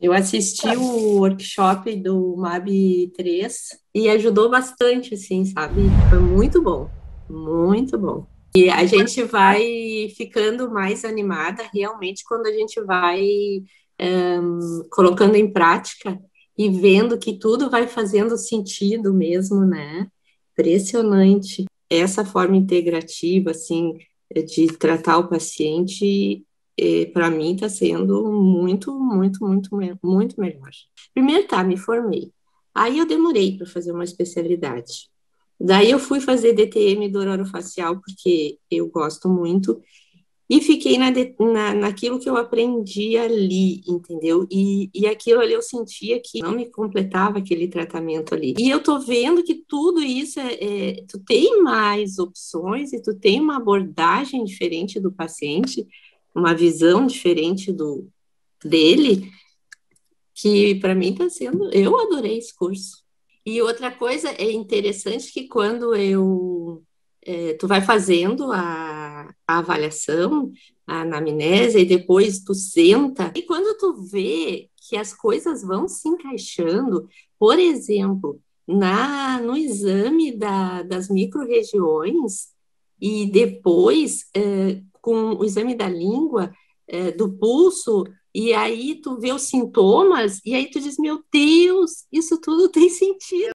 Eu assisti o workshop do MAB 3 e ajudou bastante, assim, sabe? Foi muito bom, muito bom. E a gente vai ficando mais animada realmente quando a gente vai colocando em prática e vendo que tudo vai fazendo sentido mesmo, né? Impressionante. Essa forma integrativa, assim, de tratar o paciente, para mim está sendo muito melhor. Primeiro, tá, me formei. Aí eu demorei para fazer uma especialidade. Daí eu fui fazer DTM do orofacial, porque eu gosto muito, e fiquei naquilo que eu aprendi ali, entendeu? E aquilo ali eu sentia que não me completava aquele tratamento ali. E eu tô vendo que tudo isso tu tem mais opções e tu tem uma abordagem diferente do paciente, uma visão diferente dele, que para mim está sendo. Eu adorei esse curso. E outra coisa é interessante que quando tu vai fazendo a avaliação, a anamnese, e depois tu senta, e quando tu vê que as coisas vão se encaixando, por exemplo, no exame das micro-regiões, e depois com o exame da língua, do pulso, e aí tu vê os sintomas, e aí tu diz, meu Deus, isso tudo tem sentido.